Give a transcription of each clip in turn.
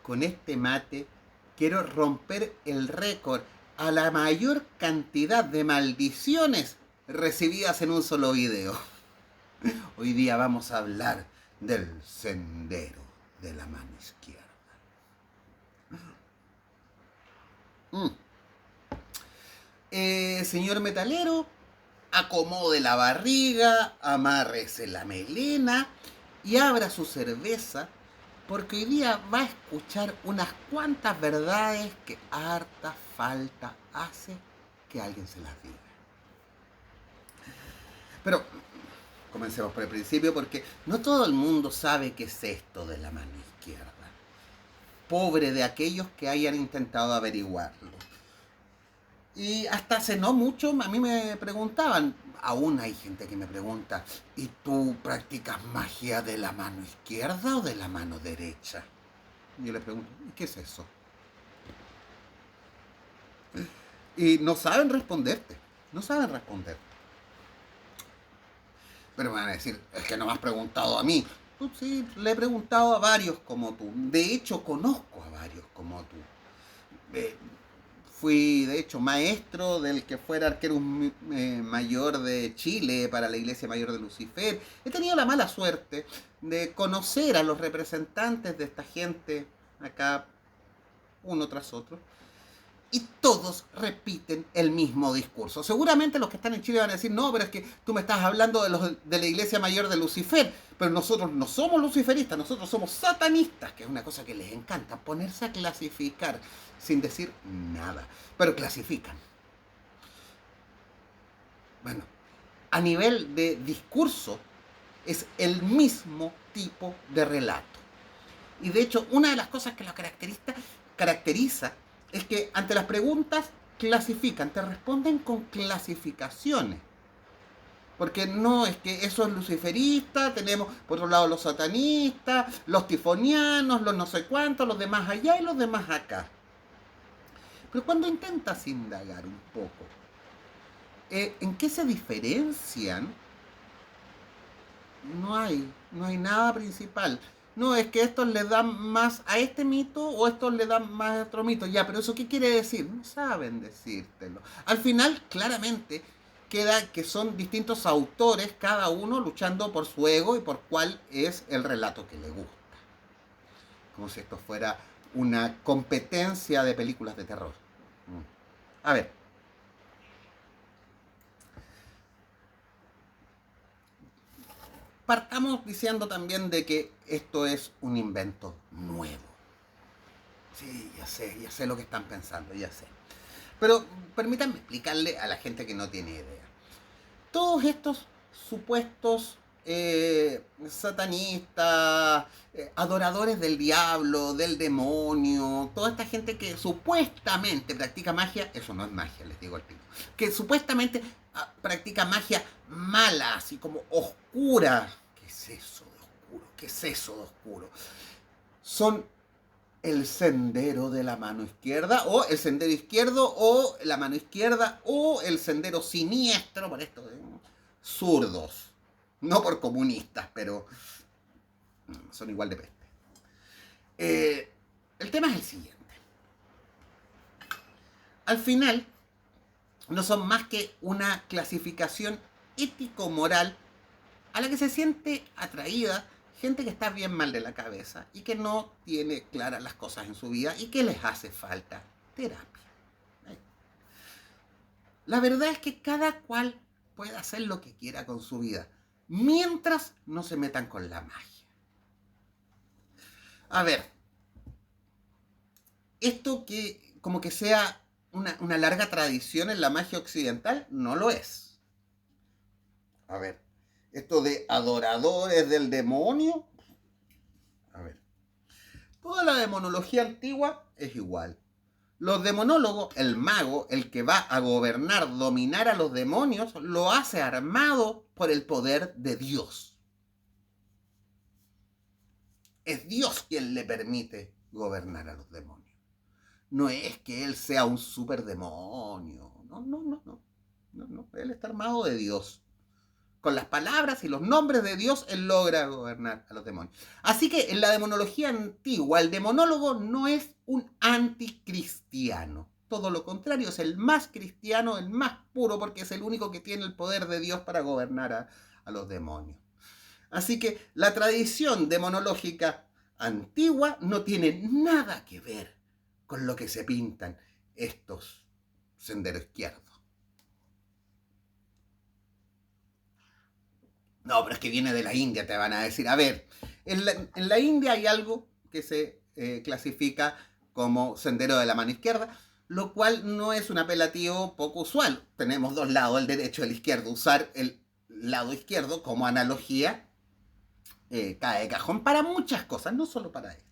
con este mate quiero romper el récord a la mayor cantidad de maldiciones recibidas en un solo video. Hoy día vamos a hablar del sendero de la mano izquierda. Mm. Señor metalero, acomode la barriga, amárrese la melena y abra su cerveza, porque hoy día va a escuchar unas cuantas verdades que harta falta hace que alguien se las diga. Pero comencemos por el principio, porque no todo el mundo sabe qué es esto de la mano izquierda. Pobre de aquellos que hayan intentado averiguarlo. Y hasta hace no mucho a mí me preguntaban, aún hay gente que me pregunta, ¿y tú practicas magia de la mano izquierda o de la mano derecha? Y yo les pregunto, ¿y qué es eso? Y no saben responderte, no saben responder. Pero me van a decir, es que no me has preguntado a mí. Pues sí, le he preguntado a varios como tú. De hecho, conozco a varios como tú. Eh, Fui, de hecho, maestro del que fuera arquero mayor de Chile para la Iglesia Mayor de Lucifer. He tenido la mala suerte de conocer a los representantes de esta gente acá, uno tras otro, y todos repiten el mismo discurso. Seguramente los que están en Chile van a decir, no, pero es que tú me estás hablando de la Iglesia Mayor de Lucifer, pero nosotros no somos luciferistas, nosotros somos satanistas, que es una cosa que les encanta, ponerse a clasificar sin decir nada, pero clasifican. Bueno, a nivel de discurso es el mismo tipo de relato. Y de hecho, una de las cosas que lo caracteriza es que ante las preguntas clasifican, te responden con clasificaciones. Porque no es que eso es luciferista, tenemos por otro lado los satanistas, los tifonianos, los no sé cuántos, los demás allá y los demás acá. Pero cuando intentas indagar un poco, ¿en qué se diferencian? No hay nada principal. No, es que estos le dan más a este mito o estos le dan más a otro mito. Ya, pero ¿eso qué quiere decir? No saben decírtelo. Al final, claramente, queda que son distintos autores, cada uno luchando por su ego y por cuál es el relato que le gusta. Como si esto fuera una competencia de películas de terror. A ver, partamos diciendo también de que esto es un invento nuevo. Sí, ya sé lo que están pensando, ya sé. Pero permítanme explicarle a la gente que no tiene idea. Todos estos supuestos satanistas, adoradores del diablo, del demonio, toda esta gente que supuestamente practica magia, eso no es magia, les digo al tiro, que supuestamente practica magia mala, así como oscura. ¿Qué es eso de oscuro? ¿Qué es eso de oscuro? Son el sendero de la mano izquierda, o el sendero izquierdo, o la mano izquierda, o el sendero siniestro, por esto de zurdos. No por comunistas, pero son igual de peste. El tema es el siguiente. Al final, no son más que una clasificación ético-moral a la que se siente atraída gente que está bien mal de la cabeza y que no tiene claras las cosas en su vida y que les hace falta terapia. La verdad es que cada cual puede hacer lo que quiera con su vida, mientras no se metan con la magia. A ver, esto que como que sea una larga tradición en la magia occidental, no lo es. A ver, esto de adoradores del demonio, a ver, toda la demonología antigua es igual. Los demonólogos, el mago, el que va a gobernar, dominar a los demonios, lo hace armado por el poder de Dios. Es Dios quien le permite gobernar a los demonios. No es que él sea un superdemonio. No. Él está armado de Dios. con las palabras y los nombres de Dios, él logra gobernar a los demonios. Así que en la demonología antigua, el demonólogo no es un anticristiano. Todo lo contrario, es el más cristiano, el más puro, porque es el único que tiene el poder de Dios para gobernar a los demonios. Así que la tradición demonológica antigua no tiene nada que ver con lo que se pintan estos senderos izquierdos. No, pero es que viene de la India, te van a decir. A ver, en la India hay algo que se clasifica como sendero de la mano izquierda, lo cual no es un apelativo poco usual. Tenemos dos lados, el derecho y el izquierdo. Usar el lado izquierdo como analogía cae de cajón para muchas cosas, no solo para esto.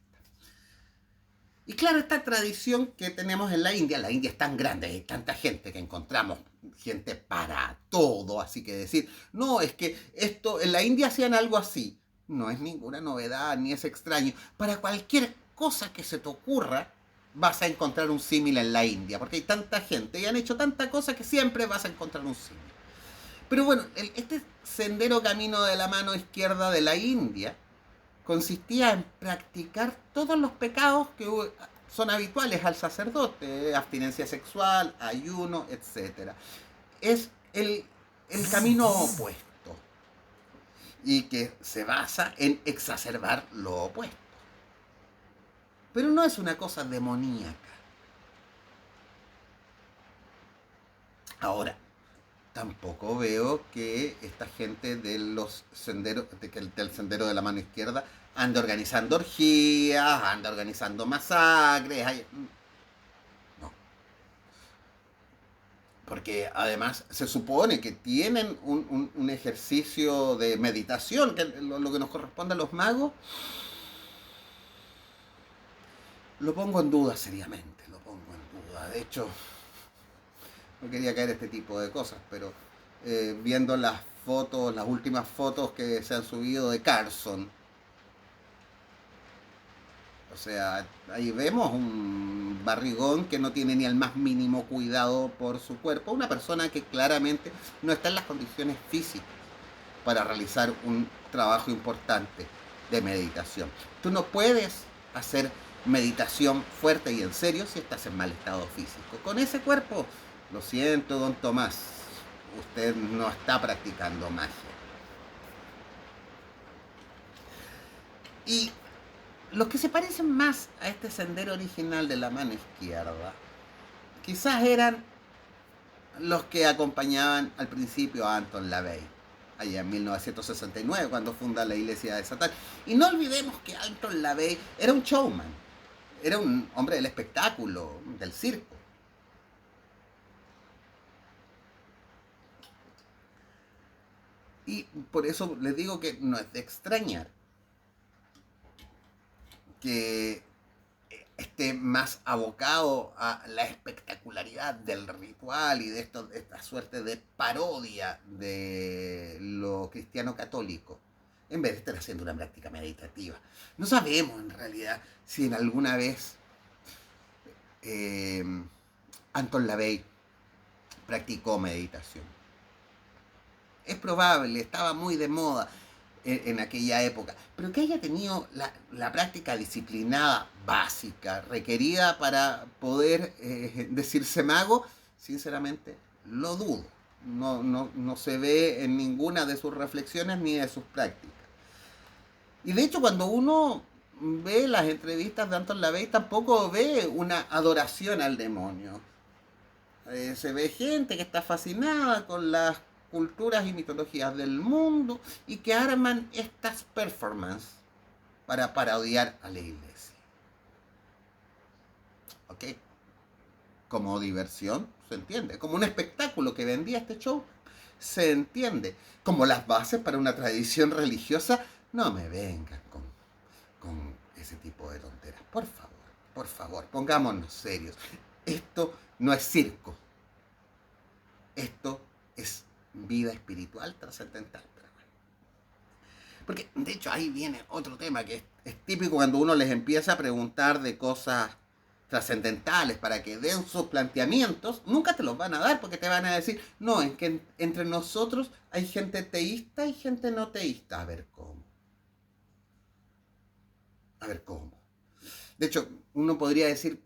Y claro, esta tradición que tenemos en la India es tan grande, hay tanta gente que encontramos gente para todo, así que decir, no, es que esto, en la India hacían algo así, no es ninguna novedad, ni es extraño. Para cualquier cosa que se te ocurra, vas a encontrar un símil en la India, porque hay tanta gente y han hecho tanta cosa que siempre vas a encontrar un símil. Pero bueno, este sendero camino de la mano izquierda de la India consistía en practicar todos los pecados que son habituales al sacerdote, abstinencia sexual, ayuno, etc. Es el camino opuesto y que se basa en exacerbar lo opuesto. Pero no es una cosa demoníaca. Ahora, tampoco veo que esta gente de los senderos, del sendero de la mano izquierda ande organizando orgías, ande organizando masacres. No. Porque además se supone que tienen un ejercicio de meditación, que lo que nos corresponde a los magos. Lo pongo en duda seriamente, lo pongo en duda. De hecho, no quería caer este tipo de cosas, pero viendo las fotos, las últimas fotos que se han subido de Carson, o sea, ahí vemos un barrigón que no tiene ni el más mínimo cuidado por su cuerpo, una persona que claramente no está en las condiciones físicas para realizar un trabajo importante de meditación. Tú no puedes hacer meditación fuerte y en serio si estás en mal estado físico. Con ese cuerpo, lo siento, don Tomás, usted no está practicando magia. Y los que se parecen más a este sendero original de la mano izquierda, quizás eran los que acompañaban al principio a Anton LaVey, allá en 1969, cuando funda la Iglesia de Satán. Y no olvidemos que Anton LaVey era un showman, era un hombre del espectáculo, del circo. Y por eso les digo que no es de extrañar que esté más abocado a la espectacularidad del ritual y de esta suerte de parodia de lo cristiano católico, en vez de estar haciendo una práctica meditativa. No sabemos en realidad si en alguna vez Anton LaVey practicó meditación. Es probable, estaba muy de moda en aquella época, pero que haya tenido la práctica disciplinada básica requerida para poder decirse mago, sinceramente lo dudo. No se ve en ninguna de sus reflexiones ni de sus prácticas. Y de hecho cuando uno ve las entrevistas de Anton LaVey tampoco ve una adoración al demonio. Se ve gente que está fascinada con las culturas y mitologías del mundo y que arman estas performances para parodiar a la iglesia. ¿Ok? Como diversión, se entiende. Como un espectáculo que vendía este show, se entiende. Como las bases para una tradición religiosa, no me vengan con ese tipo de tonteras. Por favor, pongámonos serios. Esto no es circo. Esto es vida espiritual trascendental. Porque de hecho ahí viene otro tema que es típico cuando uno les empieza a preguntar de cosas trascendentales para que den sus planteamientos, nunca te los van a dar porque te van a decir, no, es que entre nosotros hay gente teísta y gente no teísta. A ver cómo. A ver cómo. De hecho, uno podría decir,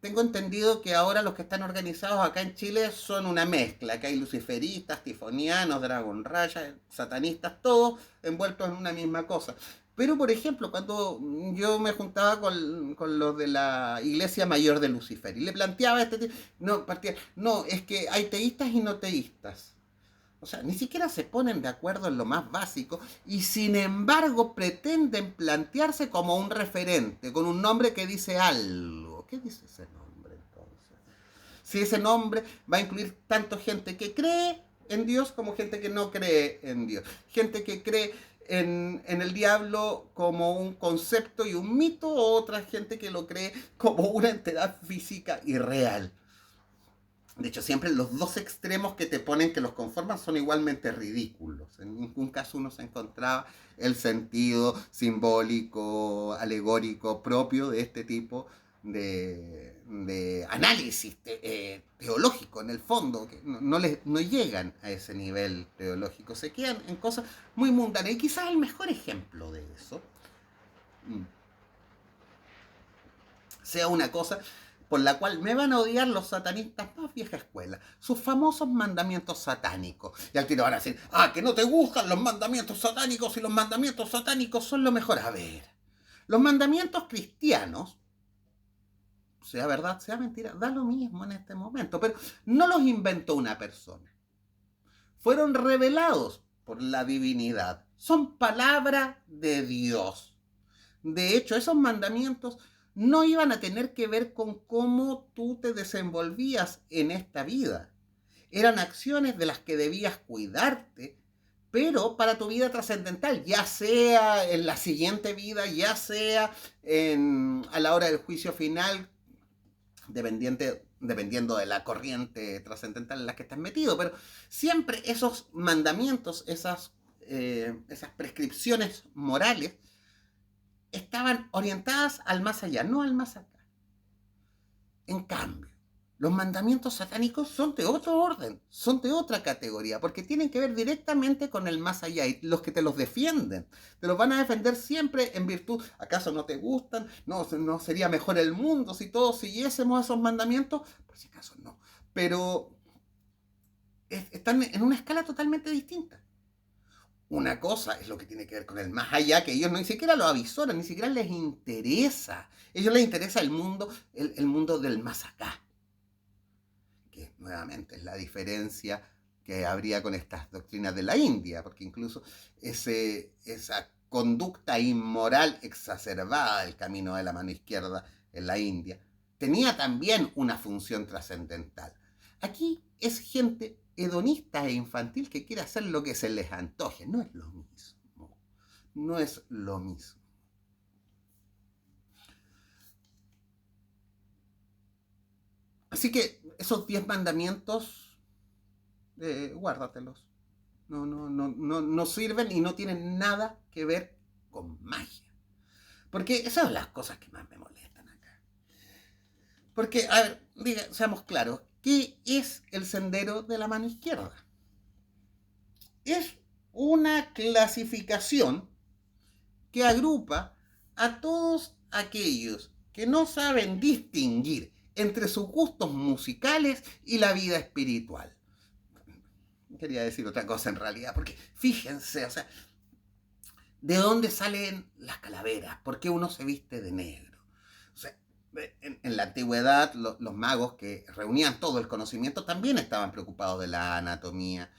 tengo entendido que ahora los que están organizados acá en Chile son una mezcla, que hay luciferistas, tifonianos, Dragon Raya, satanistas, todos envueltos en una misma cosa. Pero, por ejemplo, cuando yo me juntaba con los de la Iglesia Mayor de Lucifer y le planteaba no, no, es que hay teístas y no teístas. O sea, ni siquiera se ponen de acuerdo en lo más básico y sin embargo pretenden plantearse como un referente, con un nombre que dice algo. ¿Qué dice ese nombre entonces? Si ese nombre va a incluir tanto gente que cree en Dios como gente que no cree en Dios. Gente que cree en el diablo como un concepto y un mito, o otra gente que lo cree como una entidad física y real. De hecho, siempre los dos extremos que te ponen que los conforman son igualmente ridículos. En ningún caso uno se encontraba el sentido simbólico, alegórico propio de este tipo de análisis teológico en el fondo, que no llegan a ese nivel teológico, se quedan en cosas muy mundanas. Y quizás el mejor ejemplo de eso sea una cosa por la cual me van a odiar los satanistas más vieja escuela, sus famosos mandamientos satánicos. Y al tiro van a decir, que no te gustan los mandamientos satánicos y los mandamientos satánicos son lo mejor. A ver, los mandamientos cristianos, sea verdad, sea mentira, da lo mismo en este momento, pero no los inventó una persona. Fueron revelados por la divinidad. Son palabra de Dios. De hecho, esos mandamientos no iban a tener que ver con cómo tú te desenvolvías en esta vida. Eran acciones de las que debías cuidarte, pero para tu vida trascendental, ya sea en la siguiente vida, ya sea a la hora del juicio final, dependiendo de la corriente trascendental en la que estás metido. Pero siempre esos mandamientos, esas prescripciones morales, estaban orientadas al más allá, no al más acá. En cambio, los mandamientos satánicos son de otro orden, son de otra categoría, porque tienen que ver directamente con el más allá, y los que te los defienden, te los van a defender siempre en virtud, ¿acaso no te gustan? No sería mejor el mundo si todos siguiésemos esos mandamientos, por si acaso no, pero están en una escala totalmente distinta. Una cosa es lo que tiene que ver con el más allá, que ellos ni siquiera lo avisoran, ni siquiera les interesa. A ellos les interesa el mundo del más acá. Que nuevamente es la diferencia que habría con estas doctrinas de la India, porque incluso esa conducta inmoral exacerbada del camino de la mano izquierda en la India tenía también una función trascendental. Aquí es gente hedonista e infantil que quiere hacer lo que se les antoje. No es lo mismo. No es lo mismo. Así que esos 10 mandamientos, guárdatelos. No sirven y no tienen nada que ver con magia. Porque esas son las cosas que más me molestan acá. Porque, a ver, seamos claros, ¿qué es el sendero de la mano izquierda? Es una clasificación que agrupa a todos aquellos que no saben distinguir entre sus gustos musicales y la vida espiritual. Quería decir otra cosa en realidad, porque fíjense, o sea, ¿de dónde salen las calaveras? ¿Por qué uno se viste de negro? O sea, en la antigüedad los magos que reunían todo el conocimiento también estaban preocupados de la anatomía.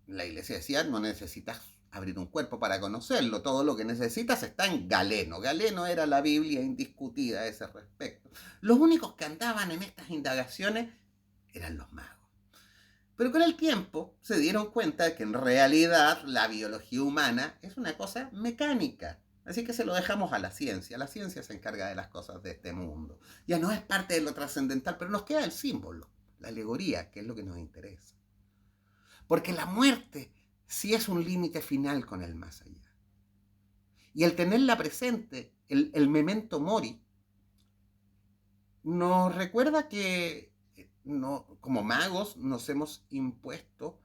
La iglesia decía, no necesitas abrir un cuerpo para conocerlo, todo lo que necesitas está en Galeno. Galeno era la Biblia indiscutida a ese respecto. Los únicos que andaban en estas indagaciones eran los magos. Pero con el tiempo se dieron cuenta de que en realidad la biología humana es una cosa mecánica. Así que se lo dejamos a la ciencia. La ciencia se encarga de las cosas de este mundo. Ya no es parte de lo trascendental, pero nos queda el símbolo, la alegoría, que es lo que nos interesa. Porque la muerte sí es un límite final con el más allá. Y el tenerla presente, el memento mori, nos recuerda que no, como magos nos hemos impuesto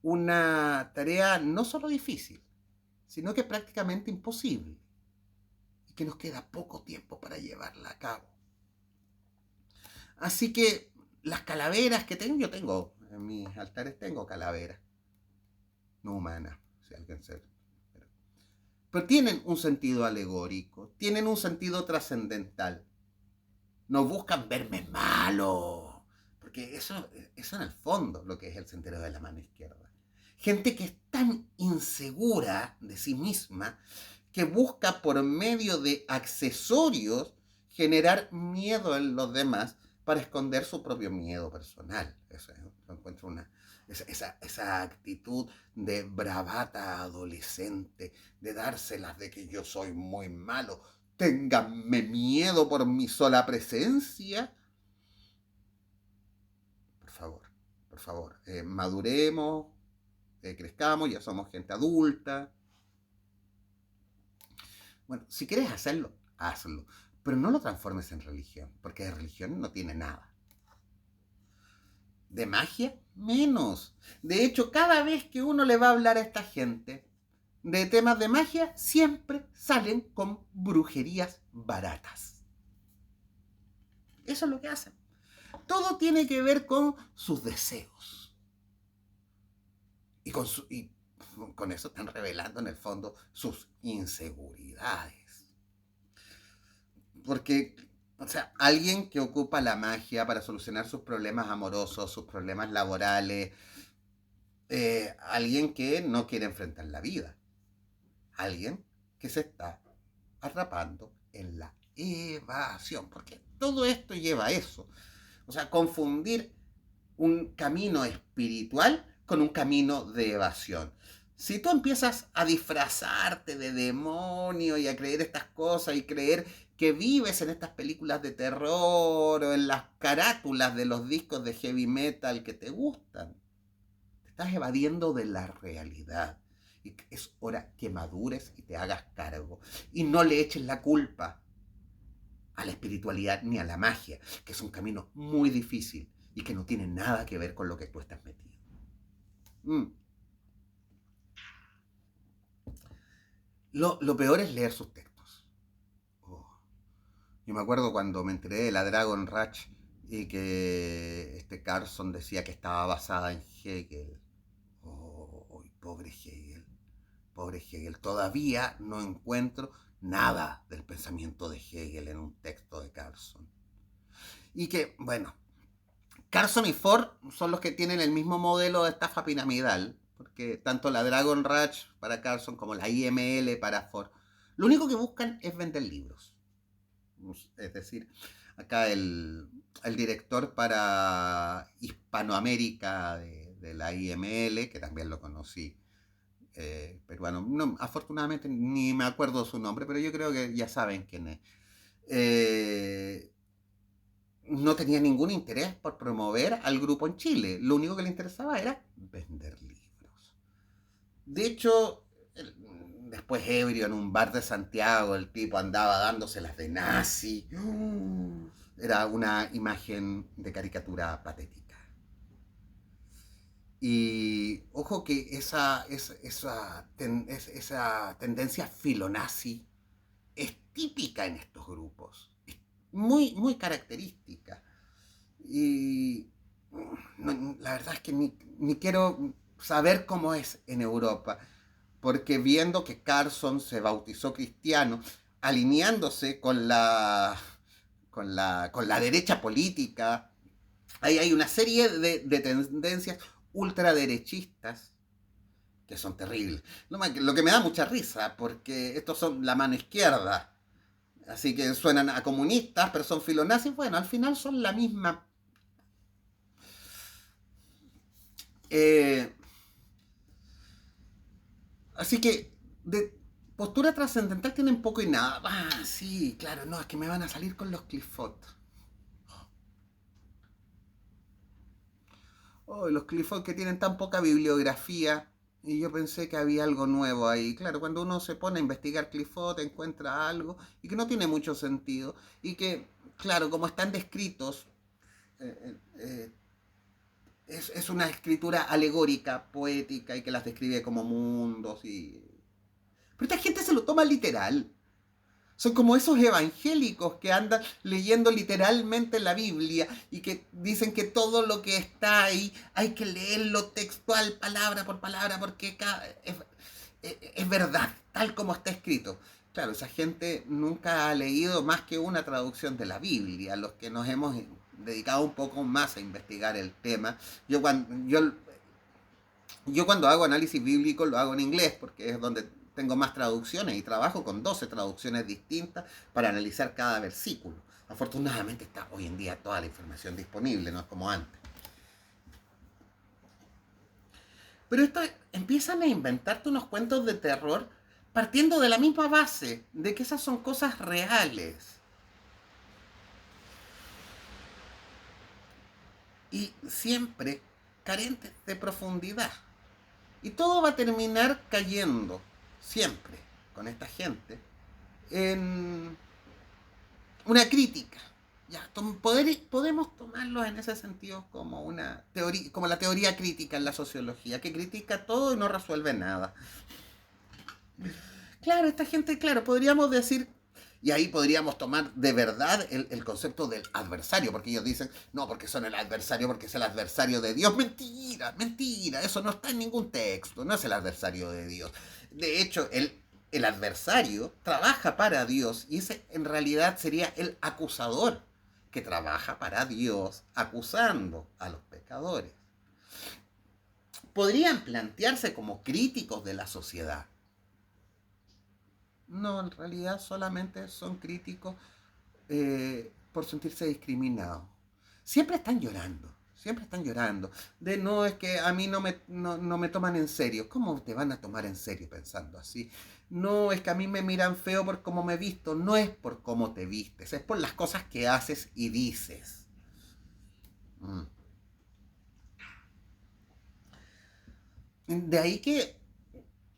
una tarea no solo difícil, sino que prácticamente imposible y que nos queda poco tiempo para llevarla a cabo. Así que las calaveras que tengo, yo tengo, en mis altares tengo calaveras, no humanas, si alguien se... Pero tienen un sentido alegórico, tienen un sentido trascendental. No buscan verme malo, porque eso en el fondo lo que es el sendero de la mano izquierda. Gente que es tan insegura de sí misma que busca por medio de accesorios generar miedo en los demás para esconder su propio miedo personal. Eso encuentro esa actitud de bravata adolescente, de dárselas de que yo soy muy malo, ténganme miedo por mi sola presencia. Por favor, por favor, maduremos, crezcamos, ya somos gente adulta. Bueno, si quieres hacerlo, hazlo. Pero no lo transformes en religión, porque de religión no tiene nada. De magia, menos. De hecho, cada vez que uno le va a hablar a esta gente de temas de magia, siempre salen con brujerías baratas. Eso es lo que hacen. Todo tiene que ver con sus deseos. Y con eso están revelando en el fondo sus inseguridades. Porque, o sea, alguien que ocupa la magia para solucionar sus problemas amorosos, sus problemas laborales, alguien que no quiere enfrentar la vida, alguien que se está atrapando en la evasión, porque todo esto lleva a eso. O sea, confundir un camino espiritual con un camino de evasión. Si tú empiezas a disfrazarte de demonio y a creer estas cosas y creer que vives en estas películas de terror o en las carátulas de los discos de heavy metal que te gustan, te estás evadiendo de la realidad. Y es hora que madures y te hagas cargo. Y no le eches la culpa a la espiritualidad ni a la magia, que es un camino muy difícil y que no tiene nada que ver con lo que tú estás metido. Lo peor es leer sus textos. Oh. Yo me acuerdo cuando me enteré de la Dragon Rush y que este Carson decía que estaba basada en Hegel. Oh, pobre Hegel. Pobre Hegel. Todavía no encuentro nada del pensamiento de Hegel en un texto de Carson. Y que, bueno, Carson y Ford son los que tienen el mismo modelo de estafa piramidal, porque tanto la Dragon Rush para Carson como la IML para Ford, lo único que buscan es vender libros. Es decir, acá el director para Hispanoamérica de la IML, que también lo conocí, peruano, no, afortunadamente ni me acuerdo su nombre, pero yo creo que ya saben quién es. No tenía ningún interés por promover al grupo en Chile. Lo único que le interesaba era vender libros. De hecho, después ebrio en un bar de Santiago, el tipo andaba dándoselas de nazi. Era una imagen de caricatura patética. Y ojo que esa tendencia filonazi es típica en estos grupos. Es muy, muy característica. Y no, la verdad es que ni quiero saber cómo es en Europa, porque viendo que Carson se bautizó cristiano, alineándose con la derecha política, hay una serie de tendencias ultraderechistas que son terribles. Lo que me da mucha risa, porque estos son la mano izquierda, así que suenan a comunistas, pero son filonazis. Bueno, al final son la misma. Eh, Así que de postura trascendental tienen poco y nada. Ah, sí, claro, no, es que me van a salir con los Clifford. Oh, los Clifford que tienen tan poca bibliografía. Y yo pensé que había algo nuevo ahí. Claro, cuando uno se pone a investigar Clifford encuentra algo y que no tiene mucho sentido. Y que claro, como están descritos, eh, eh, es una escritura alegórica, poética, y que las describe como mundos y... Pero esta gente se lo toma literal. Son como esos evangélicos que andan leyendo literalmente la Biblia y que dicen que todo lo que está ahí hay que leerlo textual, palabra por palabra, porque es verdad, tal como está escrito. Claro, esa gente nunca ha leído más que una traducción de la Biblia. Los que nos hemos dedicado un poco más a investigar el tema. Yo cuando hago análisis bíblico lo hago en inglés porque es donde tengo más traducciones y trabajo con 12 traducciones distintas para analizar cada versículo. Afortunadamente está hoy en día toda la información disponible, no es como antes. Pero esto empiezan a inventarte unos cuentos de terror partiendo de la misma base, de que esas son cosas reales y siempre carentes de profundidad. Y todo va a terminar cayendo, siempre, con esta gente, en una crítica. Ya, podemos tomarlo en ese sentido como una teoría, como la teoría crítica en la sociología, que critica todo y no resuelve nada. Claro, esta gente, claro, podríamos decir, y ahí podríamos tomar de verdad el concepto del adversario, porque ellos dicen, no, porque son el adversario, porque es el adversario de Dios. Mentira, mentira, eso no está en ningún texto, no es el adversario de Dios. De hecho, el adversario trabaja para Dios y ese en realidad sería el acusador que trabaja para Dios acusando a los pecadores. Podrían plantearse como críticos de la sociedad. No, en realidad solamente son críticos por sentirse discriminados. Siempre están llorando, siempre están llorando. De no, es que a mí no me toman en serio. ¿Cómo te van a tomar en serio pensando así? No, es que a mí me miran feo por cómo me visto. No es por cómo te vistes, es por las cosas que haces y dices. Mm. De ahí que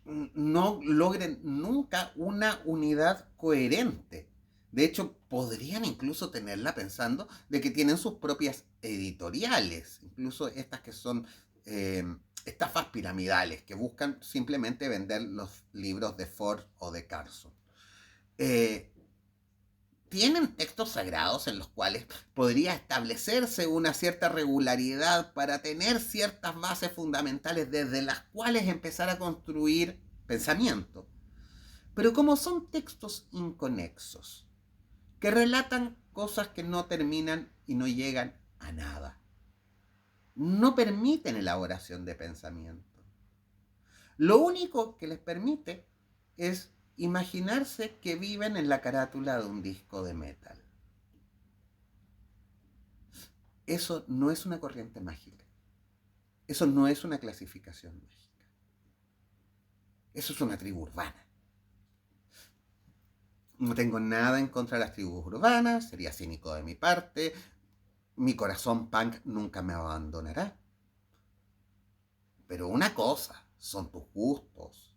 no logren nunca una unidad coherente. De hecho, podrían incluso tenerla pensando de que tienen sus propias editoriales, incluso estas que son eh, estafas piramidales, que buscan simplemente vender los libros de Ford o de Carson. Eh, Tienen textos sagrados en los cuales podría establecerse una cierta regularidad para tener ciertas bases fundamentales desde las cuales empezar a construir pensamiento. Pero como son textos inconexos, que relatan cosas que no terminan y no llegan a nada, no permiten elaboración de pensamiento. Lo único que les permite es imaginarse que viven en la carátula de un disco de metal. Eso no es una corriente mágica. Eso no es una clasificación mágica. Eso es una tribu urbana. No tengo nada en contra de las tribus urbanas, sería cínico de mi parte. Mi corazón punk nunca me abandonará. Pero una cosa son tus gustos,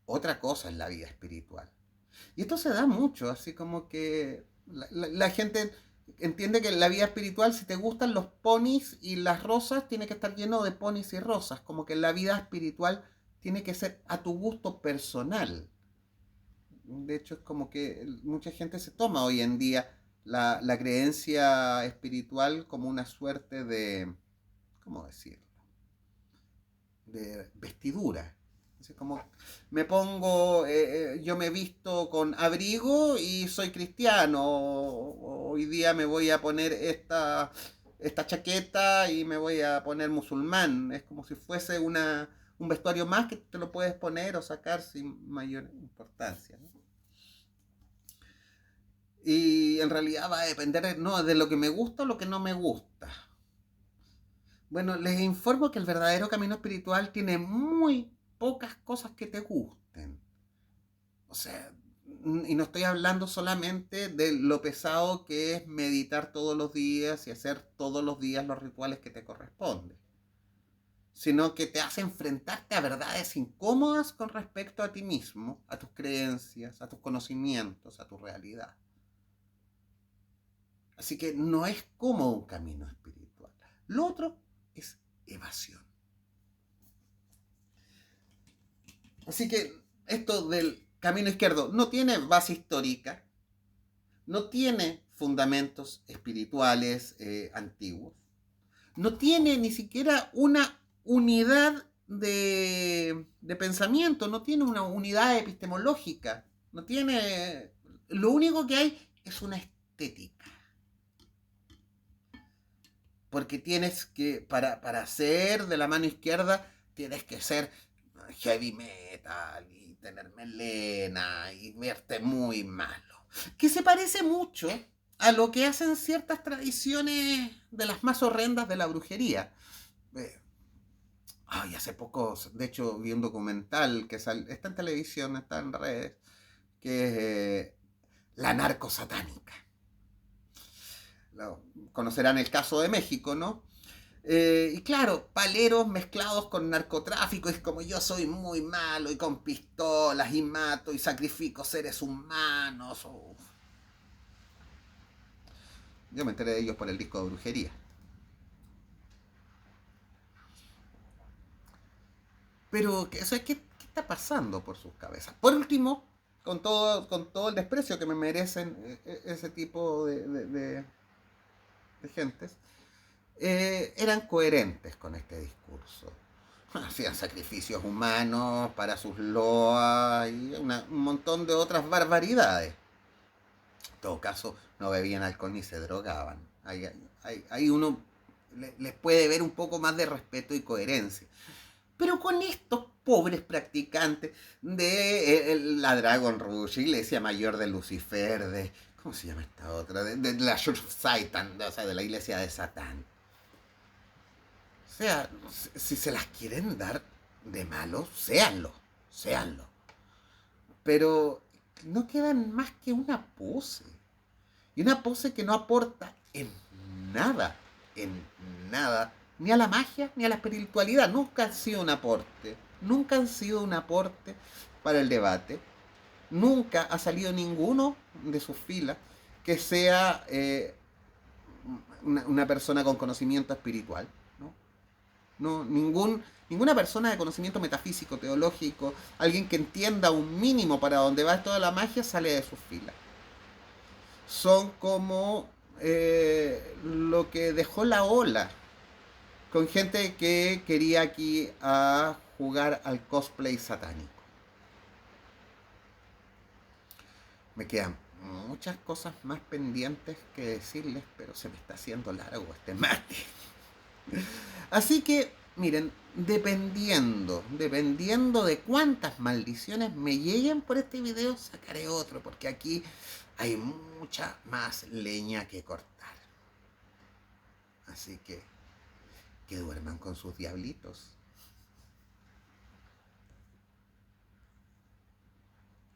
otra cosa es la vida espiritual. Y esto se da mucho, así como que la gente entiende que en la vida espiritual, si te gustan los ponis y las rosas, tiene que estar lleno de ponis y rosas, como que la vida espiritual tiene que ser a tu gusto personal. De hecho, es como que mucha gente se toma hoy en día la creencia espiritual como una suerte de, ¿cómo decirlo? De vestidura. Así como me pongo, yo me visto con abrigo y soy cristiano. Hoy día me voy a poner esta chaqueta y me voy a poner musulmán. Es como si fuese un vestuario más que te lo puedes poner o sacar sin mayor importancia, ¿no? Y en realidad va a depender no de lo que me gusta o lo que no me gusta. Bueno, les informo que el verdadero camino espiritual tiene muy pocas cosas que te gusten. O sea, y no estoy hablando solamente de lo pesado que es meditar todos los días y hacer todos los días los rituales que te corresponden, sino que te hace enfrentarte a verdades incómodas con respecto a ti mismo, a tus creencias, a tus conocimientos, a tu realidad. Así que no es como un camino espiritual. Lo otro es evasión. Así que esto del camino izquierdo no tiene base histórica, no tiene fundamentos espirituales antiguos, no tiene ni siquiera una unidad de pensamiento, no tiene una unidad epistemológica, no tiene... Lo único que hay es una estética. Porque tienes que, para ser de la mano izquierda, tienes que ser heavy metal y tener melena y verte muy malo. Que se parece mucho a lo que hacen ciertas tradiciones de las más horrendas de la brujería. Eh, hace poco, de hecho, vi un documental que está en televisión, está en redes, que es La narco satánica. Conocerán el caso de México, ¿no? Y claro, paleros mezclados con narcotráfico, es como yo soy muy malo y con pistolas y mato y sacrifico seres humanos. Yo me enteré de ellos por el disco de brujería. Pero, ¿qué está pasando por sus cabezas? Por último, con todo el desprecio que me merecen ese tipo de gentes, eran coherentes con este discurso. Hacían sacrificios humanos para sus loas y un montón de otras barbaridades. En todo caso, no bebían alcohol ni se drogaban. Ahí uno les puede ver un poco más de respeto y coherencia. Pero con estos pobres practicantes de la Dragon Rouge, Iglesia Mayor de Lucifer, ¿cómo se llama esta otra? De la Church of Satan, o sea, de la Iglesia de Satán. O sea, si se las quieren dar de malos, séanlo. Pero no quedan más que una pose. Y una pose que no aporta nada, en nada, ni a la magia ni a la espiritualidad. Nunca han sido un aporte. Nunca han sido un aporte para el debate. Nunca ha salido ninguno de sus filas que sea una persona con conocimiento espiritual. ¿No? No, ninguna persona de conocimiento metafísico, teológico, alguien que entienda un mínimo para dónde va toda la magia, sale de sus filas. Son como lo que dejó la ola, con gente que quería aquí a jugar al cosplay satánico. Me quedan muchas cosas más pendientes que decirles, pero se me está haciendo largo este mate. Así que, miren, dependiendo de cuántas maldiciones me lleguen por este video, sacaré otro, porque aquí hay mucha más leña que cortar. Así que duerman con sus diablitos.